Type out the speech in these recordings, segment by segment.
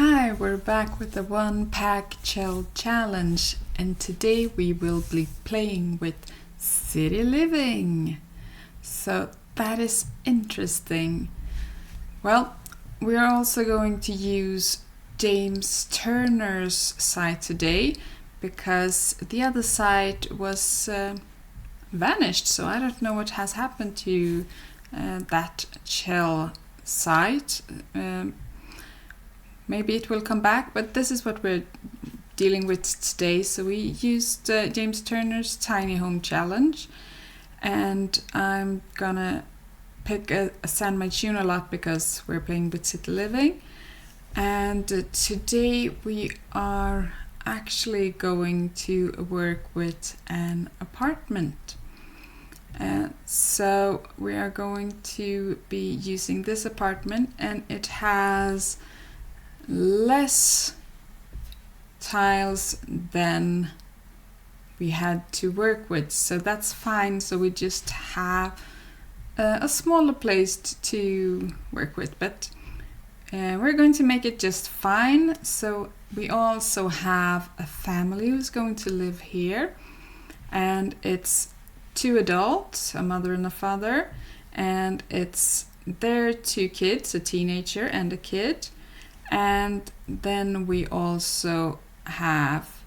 Hi, we're back with the One Pack Shell Challenge, and today we will be playing with city living. So that is interesting. Well, we are also going to use James Turner's site today because the other site was vanished, so I don't know what has happened to that shell site. Maybe it will come back, but this is what we're dealing with today. So we used James Turner's Tiny Home Challenge, and I'm gonna pick a sandwich tune a lot because we're playing with city living. And today we are actually going to work with an apartment. So we are going to be using this apartment, and it has less tiles than we had to work with, so that's fine. So we just have a smaller place to work with, but we're going to make it just fine. So we also have a family who's going to live here, and it's 2 adults, a mother and a father, and it's their 2 kids, a teenager and a kid. And then we also have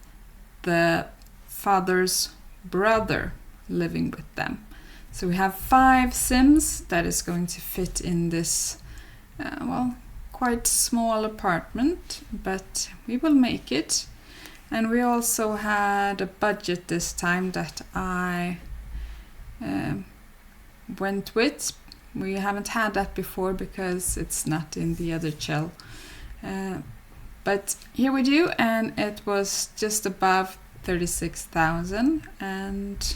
the father's brother living with them. So we have 5 Sims that is going to fit in this, quite small apartment, but we will make it. And we also had a budget this time that I went with. We haven't had that before because it's not in the other shell. But here we do, and it was just above 36,000, and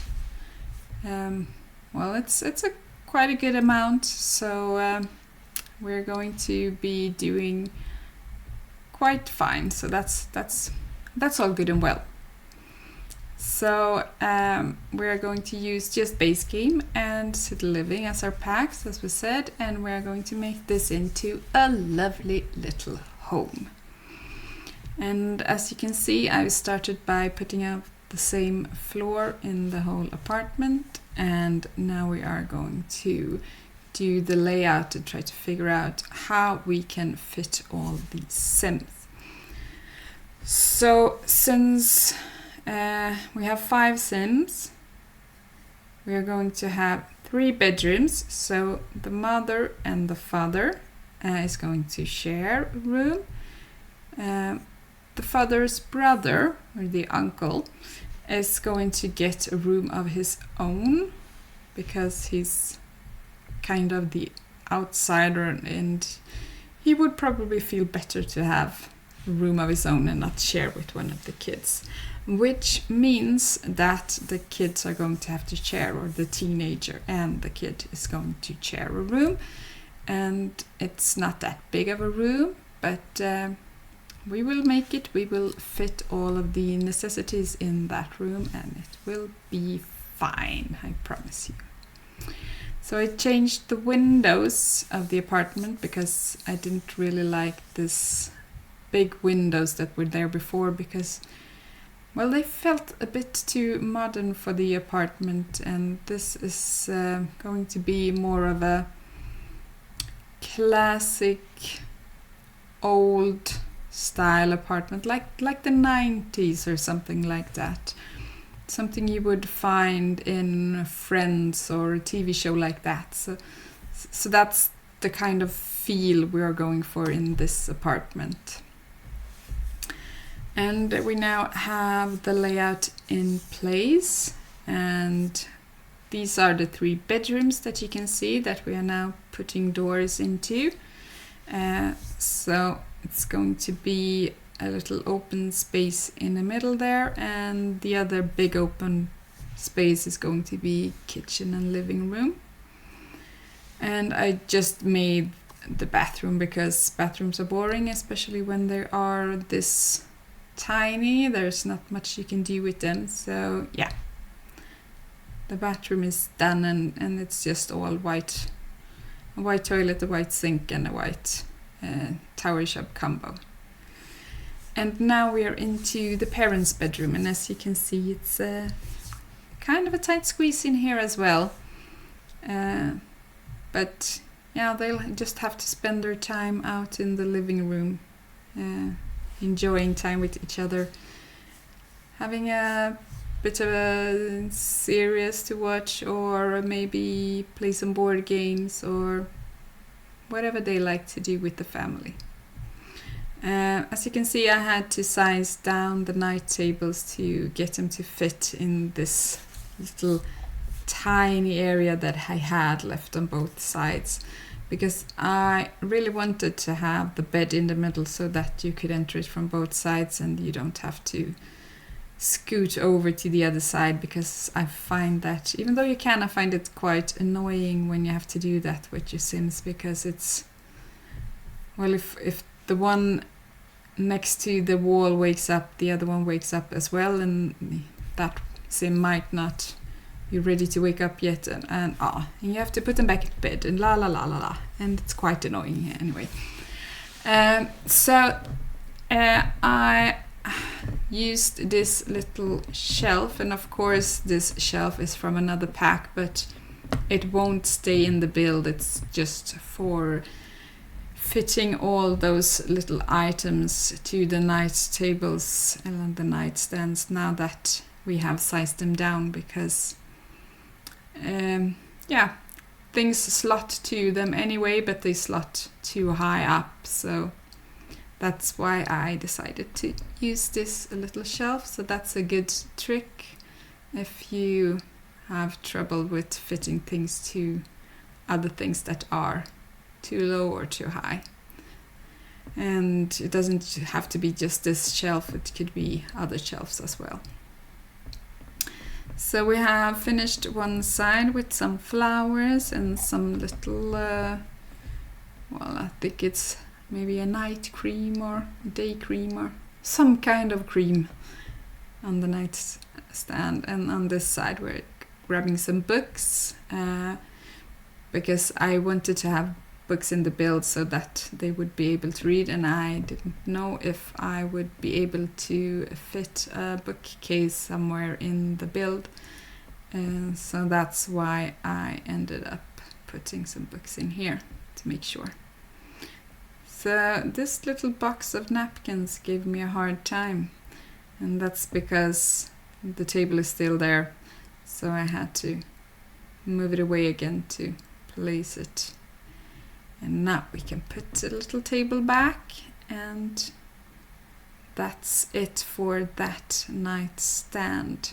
it's a quite a good amount. So we're going to be doing quite fine. So that's all good and well. So we are going to use just base game and city living as our packs, as we said, and we are going to make this into a lovely little home. And as you can see, I started by putting up the same floor in the whole apartment, and now we are going to do the layout and try to figure out how we can fit all these Sims. So since we have 5 Sims, we are going to have 3 bedrooms. So the mother and the father is going to share a room. The father's brother, or the uncle, is going to get a room of his own because he's kind of the outsider, and he would probably feel better to have a room of his own and not share with one of the kids, which means that the kids are going to have to share, or the teenager and the kid is going to share a room. And it's not that big of a room, but we will make it. We will fit all of the necessities in that room, and it will be fine, I promise you. So I changed the windows of the apartment because I didn't really like this big windows that were there before, because they felt a bit too modern for the apartment, and this is going to be more of a classic old style apartment, like the 90s or something like that. Something you would find in Friends or a TV show like that. So that's the kind of feel we are going for in this apartment. And we now have the layout in place, and these are the 3 bedrooms that you can see that we are now putting doors into. So it's going to be a little open space in the middle there, and the other big open space is going to be kitchen and living room. And I just made the bathroom because bathrooms are boring, especially when they are this tiny. There's not much you can do with them. So yeah, the bathroom is done, and it's just all white. A white toilet, a white sink, and a white tower shop combo. And now we are into the parents' bedroom, and as you can see, it's kind of a tight squeeze in here as well. But yeah, they'll just have to spend their time out in the living room, enjoying time with each other, having a bit of a series to watch, or maybe play some board games, or whatever they like to do with the family. As you can see, I had to size down the night tables to get them to fit in this little tiny area that I had left on both sides, because I really wanted to have the bed in the middle so that you could enter it from both sides and you don't have to scoot over to the other side, because I find that, even though you can, I find it quite annoying when you have to do that with your Sims, because it's, well, if the one next to the wall wakes up, the other one wakes up as well, and that Sim might not be ready to wake up yet, and you have to put them back in bed, and la la la la la, and it's quite annoying anyway. So I used this little shelf, and of course this shelf is from another pack, but it won't stay in the build. It's just for fitting all those little items to the night tables and the nightstands now that we have sized them down, because things slot to them anyway, but they slot too high up, so that's why I decided to use this little shelf. So that's a good trick if you have trouble with fitting things to other things that are too low or too high. And it doesn't have to be just this shelf, it could be other shelves as well. So we have finished one side with some flowers and some little, well, I think it's maybe a night cream or day cream or some kind of cream on the nightstand. And on this side we're grabbing some books, because I wanted to have books in the build so that they would be able to read, and I didn't know if I would be able to fit a bookcase somewhere in the build, so that's why I ended up putting some books in here to make sure. So this little box of napkins gave me a hard time, and that's because the table is still there, so I had to move it away again to place it. And now we can put the little table back, and that's it for that nightstand.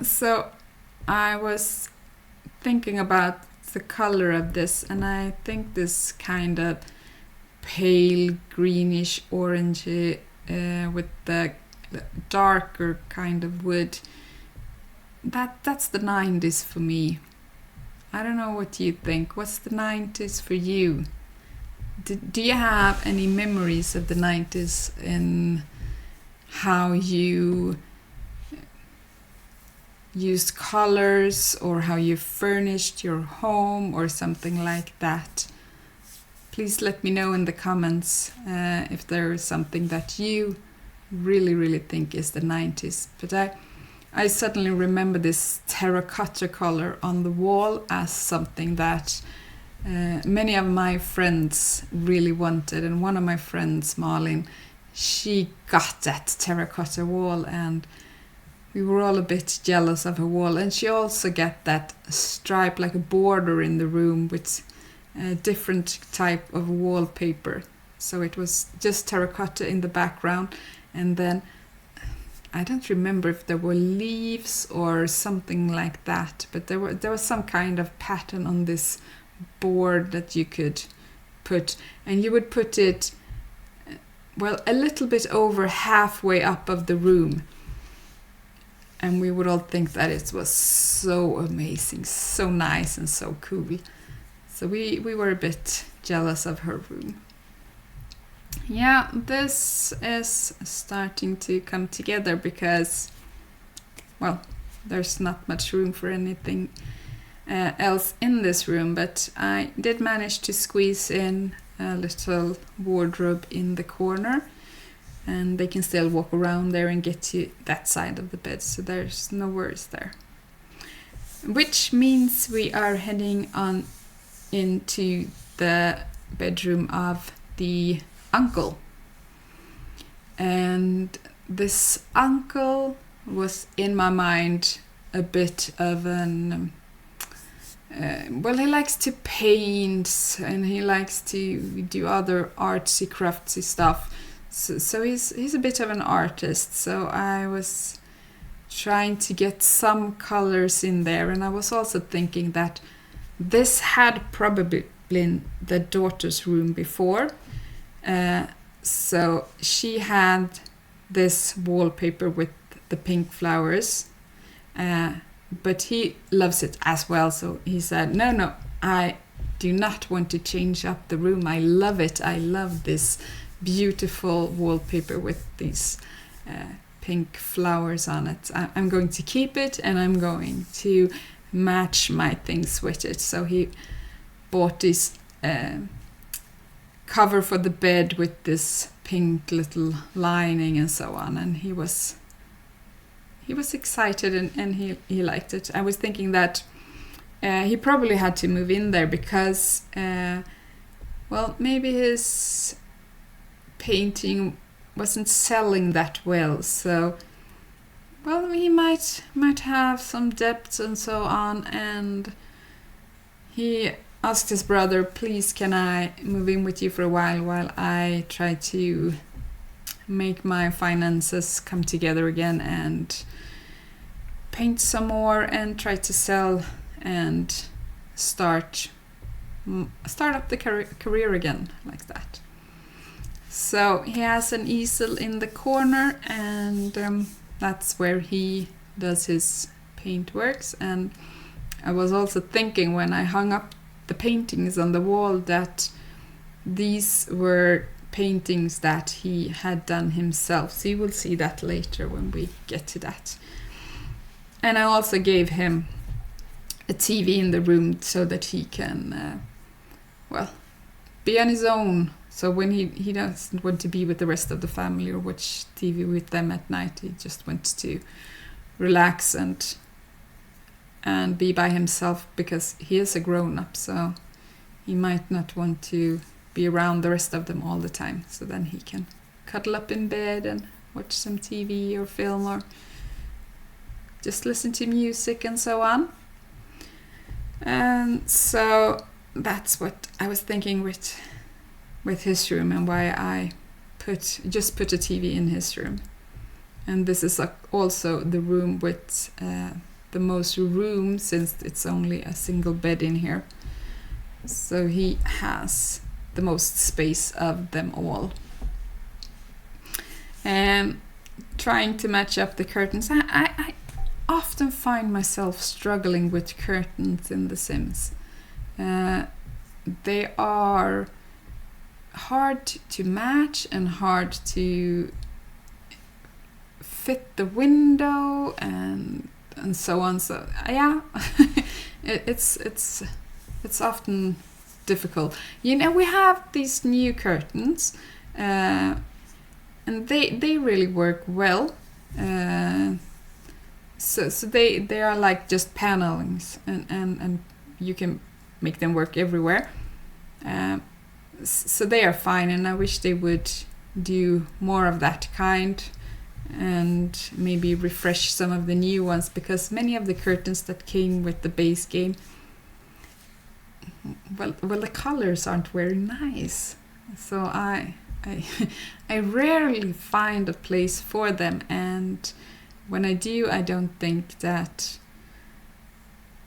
So I was thinking about the color of this, and I think this kind of pale greenish orangey with the darker kind of wood, that's the 90s for me. I don't know what you think. What's the 90s for you? Do you have any memories of the 90s in how you used colors, or how you furnished your home, or something like that? Please let me know in the comments if there is something that you really think is the 90s. But I suddenly remember this terracotta color on the wall as something that many of my friends really wanted, and one of my friends, Malin, she got that terracotta wall, and we were all a bit jealous of her wall. And she also got that stripe, like a border in the room with a different type of wallpaper. So it was just terracotta in the background, and then I don't remember if there were leaves or something like that, but there was some kind of pattern on this board that you could put, and you would put it, well, a little bit over halfway up of the room, and we would all think that it was so amazing, so nice and so cool. So we were a bit jealous of her room. Yeah, this is starting to come together because, well, there's not much room for anything else in this room, but I did manage to squeeze in a little wardrobe in the corner, and they can still walk around there and get to that side of the bed, so there's no worries there. Which means we are heading on into the bedroom of the uncle. And this uncle was in my mind a bit of an... he likes to paint and he likes to do other artsy craftsy stuff. So he's a bit of an artist. So I was trying to get some colors in there, and I was also thinking that this had probably been the daughter's room before. So she had this wallpaper with the pink flowers, but he loves it as well. So he said, no, I do not want to change up the room. I love it. I love this beautiful wallpaper with these pink flowers on it. I'm going to keep it, and I'm going to match my things with it. So he bought this cover for the bed with this pink little lining and so on, and he was excited and he liked it. I was thinking that he probably had to move in there because maybe his painting wasn't selling that well, so he might have some debts and so on, and he asked his brother, please, can I move in with you for a while I try to make my finances come together again and paint some more and try to sell and start up the career again like that. So he has an easel in the corner, and that's where he does his paint works. And I was also thinking when I hung up the paintings on the wall that these were paintings that he had done himself. So you will see that later when we get to that. And I also gave him a TV in the room so that he can, be on his own. So when he doesn't want to be with the rest of the family or watch TV with them at night, he just wants to relax and be by himself, because he is a grown-up, so he might not want to be around the rest of them all the time. So then he can cuddle up in bed and watch some TV or film or just listen to music and so on. And so that's what I was thinking with his room, and why I just put a TV in his room. And this is also the room with the most room, since it's only a single bed in here. So he has the most space of them all. And trying to match up the curtains. I often find myself struggling with curtains in The Sims. They are hard to match and hard to fit the window and so on. So yeah, it's often difficult. We have these new curtains, and they really work well. So they are like just panelings, and you can make them work everywhere. So they are fine, and I wish they would do more of that kind and maybe refresh some of the new ones, because many of the curtains that came with the base game, well the colors aren't very nice. So I rarely find a place for them, and when I do, I don't think that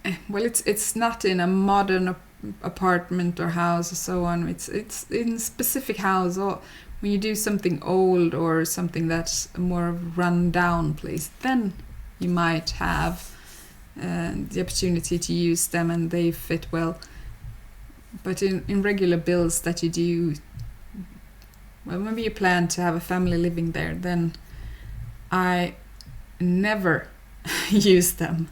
it's not in a modern apartment or house or so on. It's in a specific house, or when you do something old or something that's a more run down place, then you might have the opportunity to use them and they fit well. But in regular builds that you do, well, maybe you plan to have a family living there, then I never use them.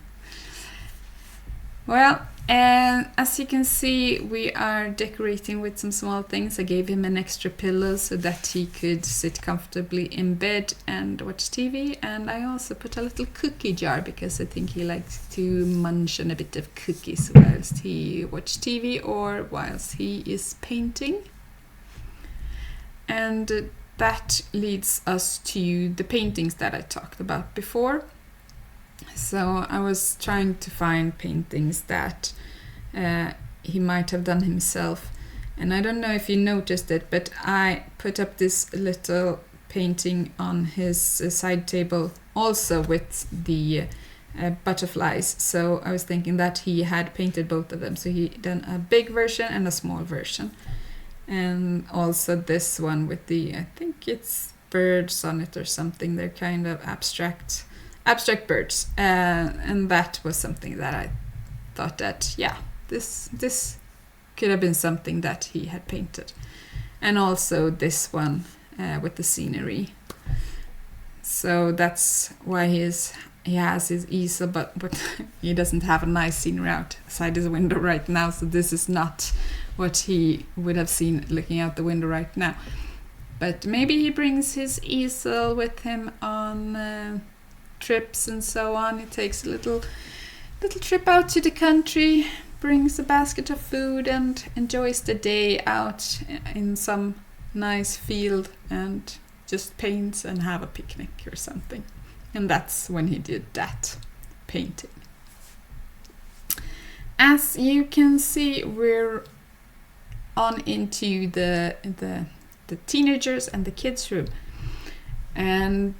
Well, and as you can see, we are decorating with some small things. I gave him an extra pillow so that he could sit comfortably in bed and watch TV. And I also put a little cookie jar because I think he likes to munch on a bit of cookies whilst he watches TV or whilst he is painting. And that leads us to the paintings that I talked about before. So I was trying to find paintings that he might have done himself. And I don't know if you noticed it, but I put up this little painting on his side table also with the butterflies. So I was thinking that he had painted both of them. So he done a big version and a small version. And also this one with the, I think it's birds on it or something. They're kind of abstract birds. And that was something that I thought that, yeah, this could have been something that he had painted. And also this one with the scenery. So that's why he has his easel, but he doesn't have a nice scenery outside his window right now. So this is not what he would have seen looking out the window right now. But maybe he brings his easel with him on trips and so on. He takes a little trip out to the country, brings a basket of food and enjoys the day out in some nice field and just paints and have a picnic or something. And that's when he did that painting. As you can see, we're on into the teenagers and the kids room. And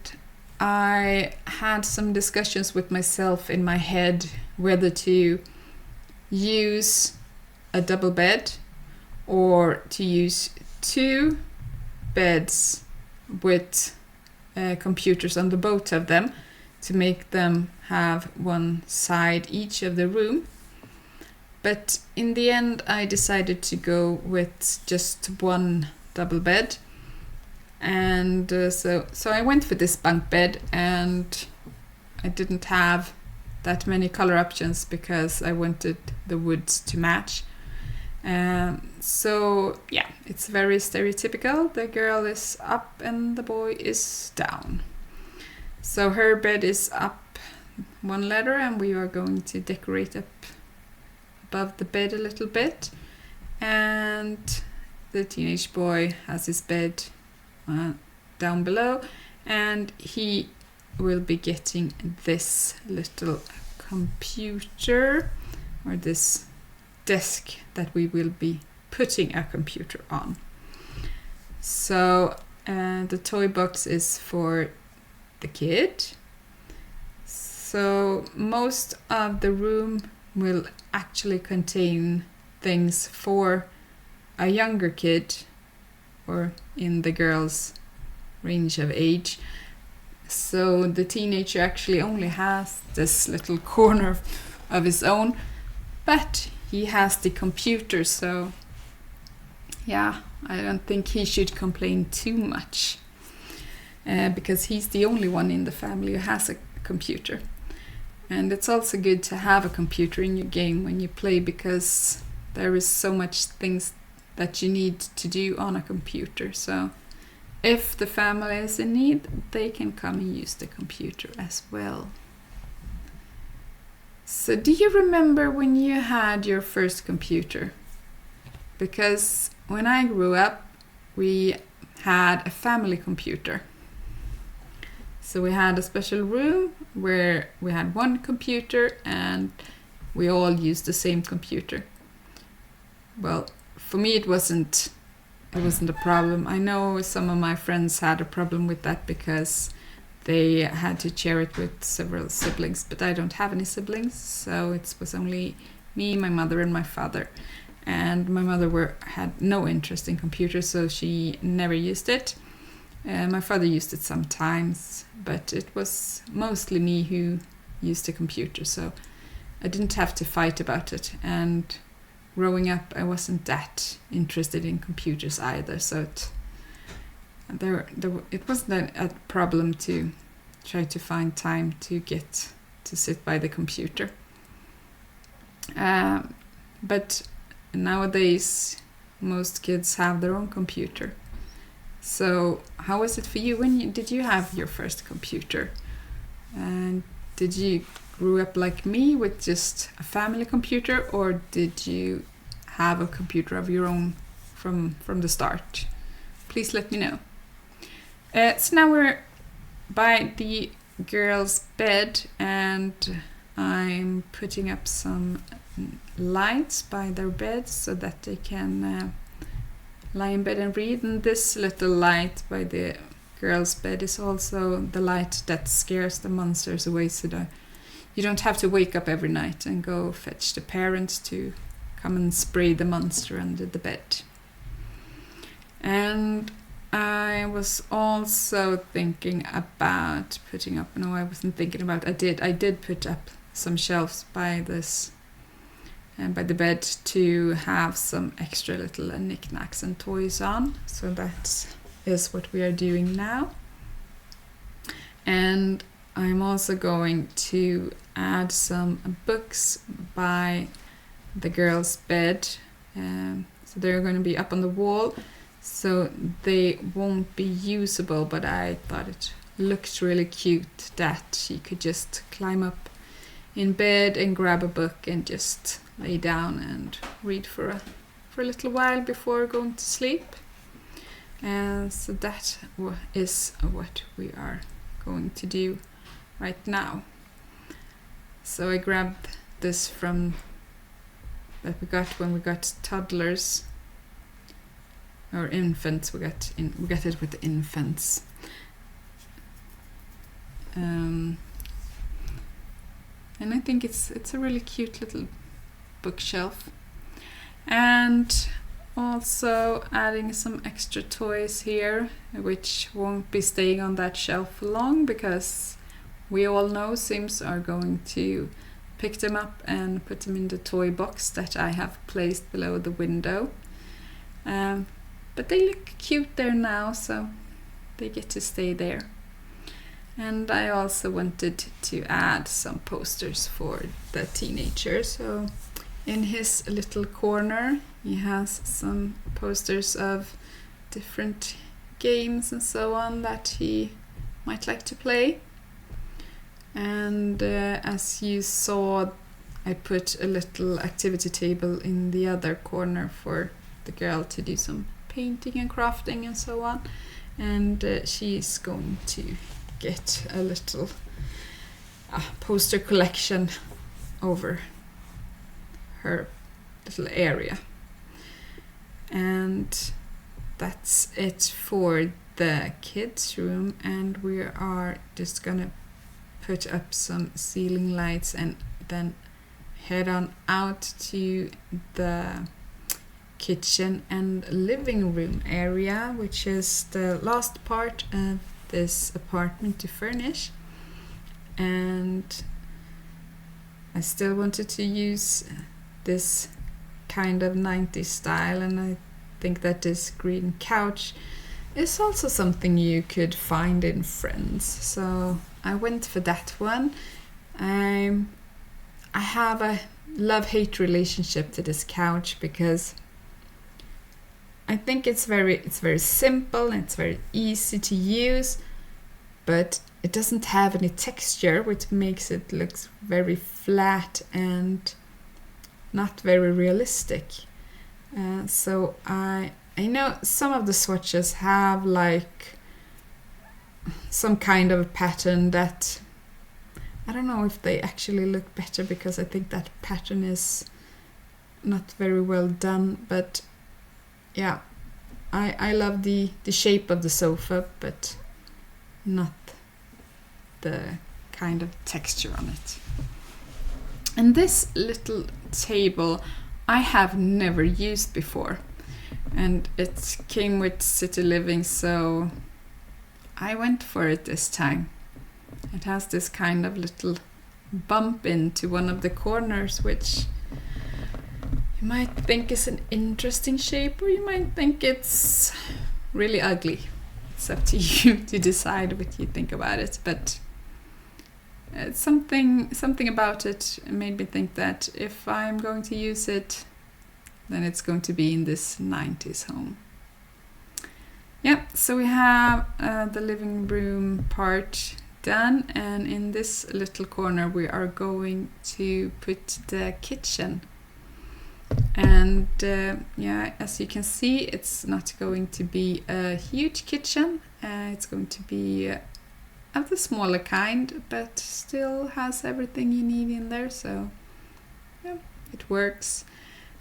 I had some discussions with myself in my head whether to use a double bed or to use 2 beds with computers on the both of them to make them have one side each of the room. But in the end I decided to go with just one double bed. And so I went for this bunk bed, and I didn't have that many color options because I wanted the woods to match. So yeah, it's very stereotypical. The girl is up and the boy is down. So her bed is up 1 letter, and we are going to decorate up above the bed a little bit. And the teenage boy has his bed down below, and he will be getting this little computer, or this desk that we will be putting a computer on. So the toy box is for the kid. So most of the room will actually contain things for a younger kid, or in the girl's range of age. So the teenager actually only has this little corner of his own, but he has the computer, so yeah, I don't think he should complain too much, because he's the only one in the family who has a computer. And it's also good to have a computer in your game when you play, because there is so much things that you need to do on a computer. So if the family is in need, they can come and use the computer as well. So do you remember when you had your first computer? Because when I grew up, we had a family computer. So we had a special room where we had one computer and we all used the same computer. Well, for me it wasn't a problem. I know some of my friends had a problem with that because they had to share it with several siblings, but I don't have any siblings, so it was only me, my mother and my father. And my mother had no interest in computers, so she never used it. My father used it sometimes, but it was mostly me who used the computer, so I didn't have to fight about it. And growing up, I wasn't that interested in computers either, so it wasn't a problem to try to find time to get to sit by the computer. But nowadays most kids have their own computer. So how was it for you? Did you have your first computer? And did you grew up like me with just a family computer, or did you have a computer of your own from the start? Please let me know. So now we're by the girls' bed, and I'm putting up some lights by their beds so that they can lie in bed and read. And this little light by the girls' bed is also the light that scares the monsters away, so that you don't have to wake up every night and go fetch the parents to come and spray the monster under the bed. And I was also thinking about putting up, no, I wasn't thinking about, I did put up some shelves by this and by the bed to have some extra little knickknacks and toys on. So that is what we are doing now. And I'm also going to add some books by the girls' bed. So they're going to be up on the wall, so they won't be usable, but I thought it looked really cute that she could just climb up in bed and grab a book and just lay down and read for a little while before going to sleep. And so that is what we are going to do right now. So I grabbed this from that we got when we got toddlers or infants. We got it with the infants. And I think it's a really cute little bookshelf. And also adding some extra toys here, which won't be staying on that shelf for long, because we all know Sims are going to pick them up and put them in the toy box that I have placed below the window. But they look cute there now, so they get to stay there. And I also wanted to add some posters for the teenager. So in his little corner, he has some posters of different games and so on that he might like to play. And as you saw, I put a little activity table in the other corner for the girl to do some painting and crafting and so on. And she's going to get a little poster collection over her little area. And that's it for the kids' room, and we are just gonna put up some ceiling lights and then head on out to the kitchen and living room area, which is the last part of this apartment to furnish. And I still wanted to use this kind of 90s style, and I think that this green couch is also something you could find in Friends, so I went for that one. I have a love-hate relationship to this couch, because I think it's very simple and it's very easy to use, but it doesn't have any texture, which makes it look very flat and not very realistic. So I know some of the swatches have like some kind of a pattern that I don't know if they actually look better, because I think that pattern is not very well done. But yeah, I love the shape of the sofa, but not the kind of texture on it. And this little table I have never used before, and it came with City Living, so I went for it this time. It has this kind of little bump into one of the corners, which you might think is an interesting shape, or you might think it's really ugly. It's up to you to decide what you think about it. But something about it made me think that if I'm going to use it, then it's going to be in this 90s home. Yeah, so we have the living room part done, and in this little corner we are going to put the kitchen. And yeah, as you can see, it's not going to be a huge kitchen. It's going to be of the smaller kind, but still has everything you need in there, so yeah, it works.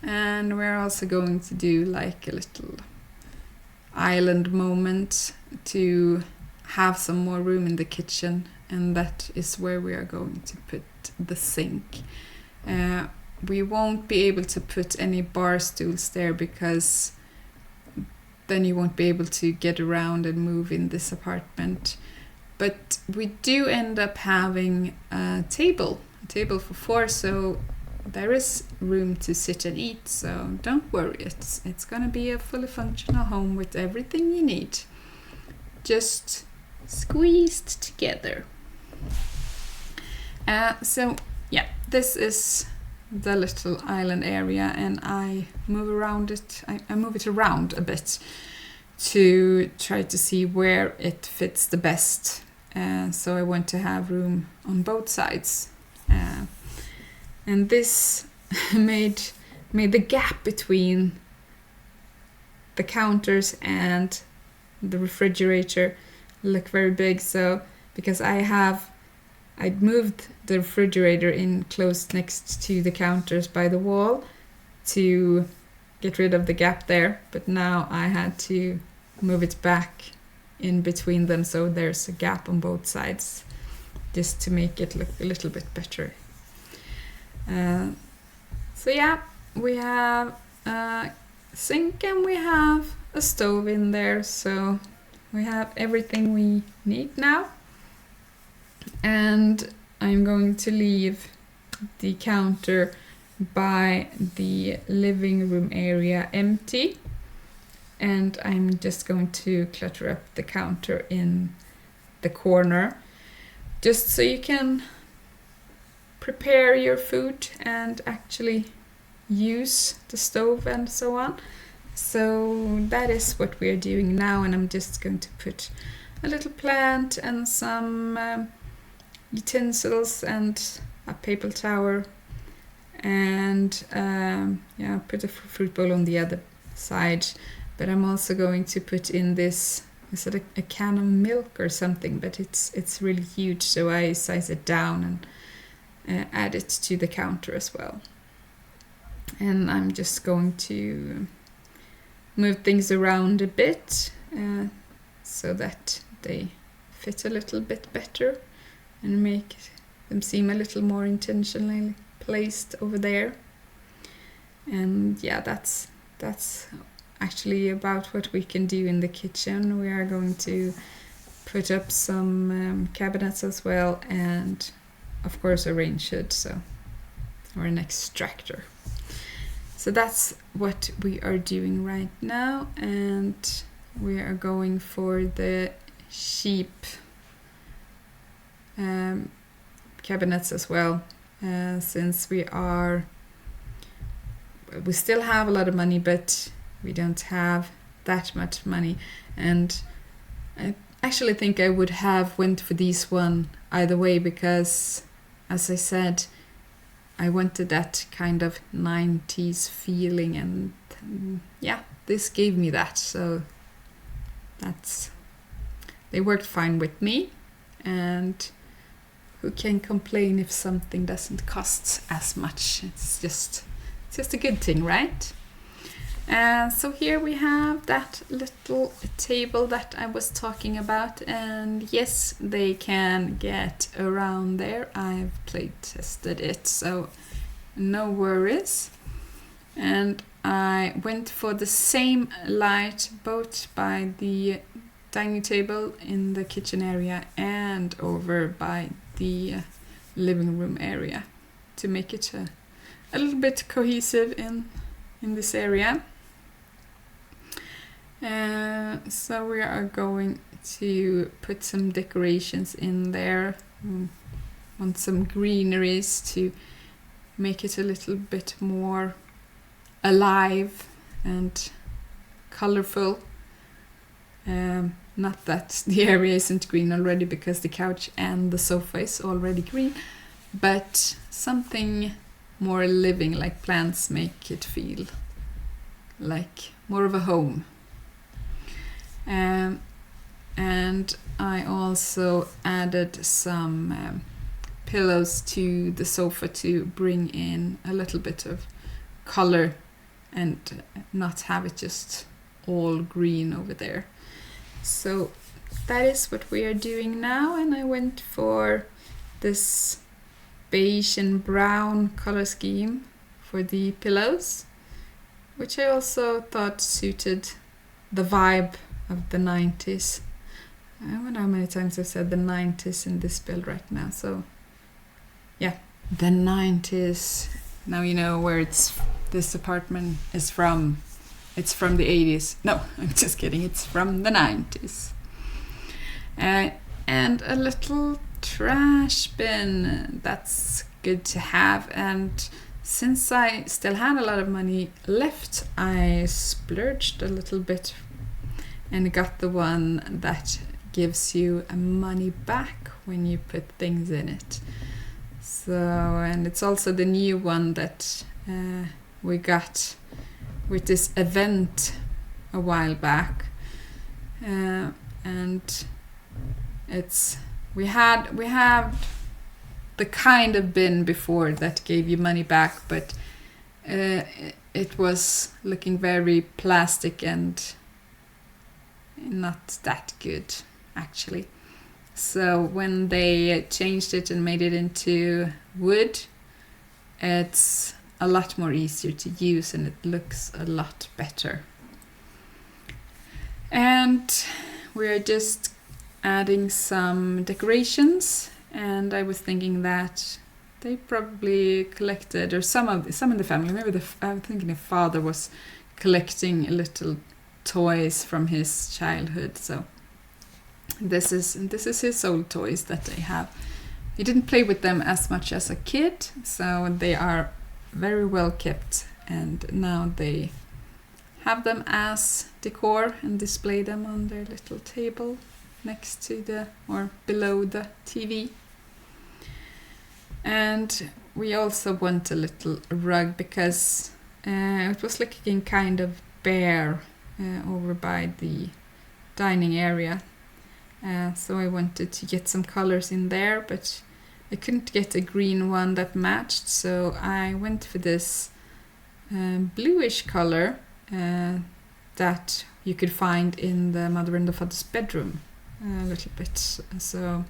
And we're also going to do like a little island moment to have some more room in the kitchen, and that is where we are going to put the sink. We won't be able to put any bar stools there because then you won't be able to get around and move in this apartment. But we do end up having a table for 4, so there is room to sit and eat, so don't worry, it's gonna be a fully functional home with everything you need, just squeezed together. So yeah, this is the little island area, and I move around it. I move it around a bit to try to see where it fits the best. So I want to have room on both sides. And this made the gap between the counters and the refrigerator look very big. So because I'd moved the refrigerator in close next to the counters by the wall to get rid of the gap there, but now I had to move it back in between them so there's a gap on both sides, just to make it look a little bit better. So yeah, we have a sink and we have a stove in there, so we have everything we need now. And I'm going to leave the counter by the living room area empty, and I'm just going to clutter up the counter in the corner, just so you can prepare your food and actually use the stove and so on. So that is what we're doing now, and I'm just going to put a little plant and some utensils and a paper towel, and yeah, put a fruit bowl on the other side. But I'm also going to put in this, is it a can of milk or something, but it's really huge, so I size it down and add it to the counter as well. And I'm just going to move things around a bit so that they fit a little bit better and make them seem a little more intentionally placed over there. And yeah, that's actually about what we can do in the kitchen. We are going to put up some cabinets as well, and of course a rain shed, or an extractor. So that's what we are doing right now, and we are going for the sheep cabinets as well, since we still have a lot of money, but we don't have that much money. And I actually think I would have went for this one either way, because as I said, I wanted that kind of 90s feeling, and yeah, this gave me that, so they worked fine with me, and who can complain if something doesn't cost as much? It's just a good thing, right? So here we have that little table that I was talking about, and yes, they can get around there. I've play tested it, so no worries. And I went for the same light both by the dining table in the kitchen area and over by the living room area to make it a little bit cohesive in this area. So we are going to put some decorations in there. want some greeneries to make it a little bit more alive and colorful. Not that the area isn't green already, because the couch and the sofa is already green, but something more living, like plants, make it feel like more of a home. And I also added some pillows to the sofa to bring in a little bit of color and not have it just all green over there. So that is what we are doing now, and I went for this beige and brown color scheme for the pillows, which I also thought suited the vibe of the 90s. I wonder how many times I've said the 90s in this build right now. So yeah, the 90s. Now you know where this apartment is from. It's from the 80s. No, I'm just kidding. It's from the 90s. And a little trash bin. That's good to have. And since I still had a lot of money left, I splurged a little bit and got the one that gives you money back when you put things in it. So, and it's also the new one that we got with this event a while back, and we have the kind of bin before that gave you money back, but it was looking very plastic and not that good actually. So when they changed it and made it into wood, it's a lot more easier to use and it looks a lot better. And we're just adding some decorations, and I was thinking that they probably collected, or some in the family, maybe I'm thinking the father was collecting little toys from his childhood. So this is his old toys that they have. He didn't play with them as much as a kid, so they are very well kept, and now they have them as decor and display them on their little table next to or below the TV. And we also want a little rug because it was looking kind of bare over by the dining area. So I wanted to get some colors in there, but I couldn't get a green one that matched, so I went for this bluish color that you could find in the mother and the father's bedroom a little bit. So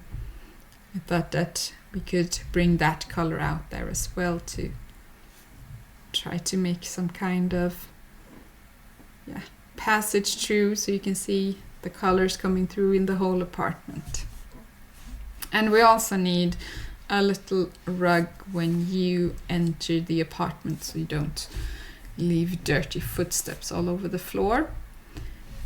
I thought that we could bring that color out there as well to try to make some kind of passage through, so you can see the colors coming through in the whole apartment. And we also need a little rug when you enter the apartment, so you don't leave dirty footsteps all over the floor.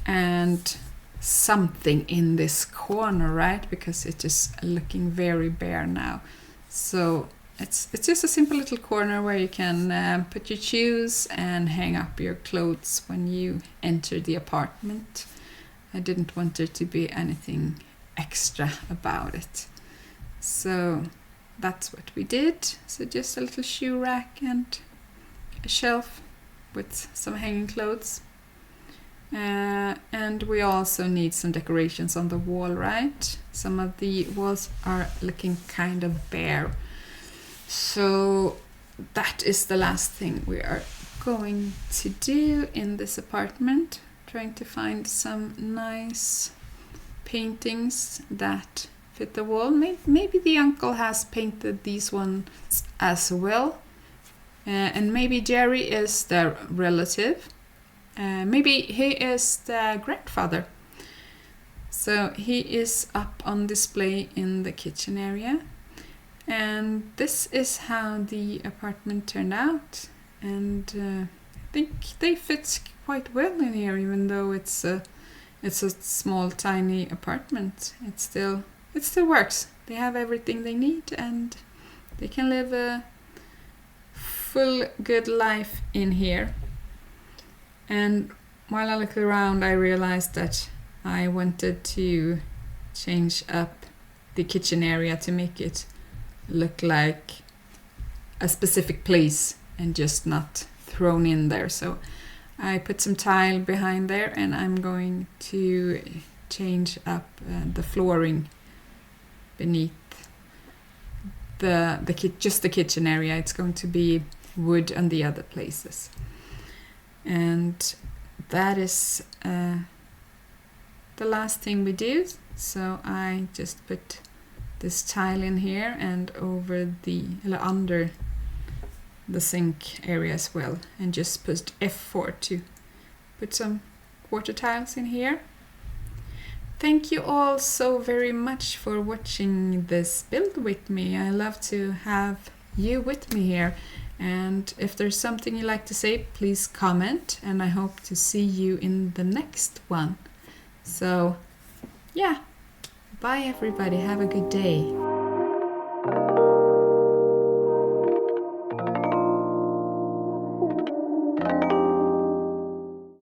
And something in this corner, right? Because it is looking very bare now. So it's just a simple little corner where you can put your shoes and hang up your clothes when you enter the apartment. I didn't want there to be anything extra about it. So that's what we did. So just a little shoe rack and a shelf with some hanging clothes. And we also need some decorations on the wall, right? Some of the walls are looking kind of bare. So that is the last thing we are going to do in this apartment. Trying to find some nice paintings that fit the wall. Maybe the uncle has painted these ones as well. And maybe Jerry is their relative. Maybe he is the grandfather. So he is up on display in the kitchen area. And this is how the apartment turned out. And I think they fit quite well in here, even though it's a small, tiny apartment. It's still it still works. They have everything they need and they can live a full good life in here. And while I looked around, I realized that I wanted to change up the kitchen area to make it look like a specific place and just not thrown in there. So I put some tile behind there, and I'm going to change up the flooring beneath just the kitchen area. It's going to be wood on the other places, and that is the last thing we do. So I just put this tile in here and under the sink area as well, and just put F4 to put some quarter tiles in here. Thank you all so very much for watching this build with me. I love to have you with me here, and if there's something you like to say, please comment, and I hope to see you in the next one. So yeah, bye everybody, have a good day.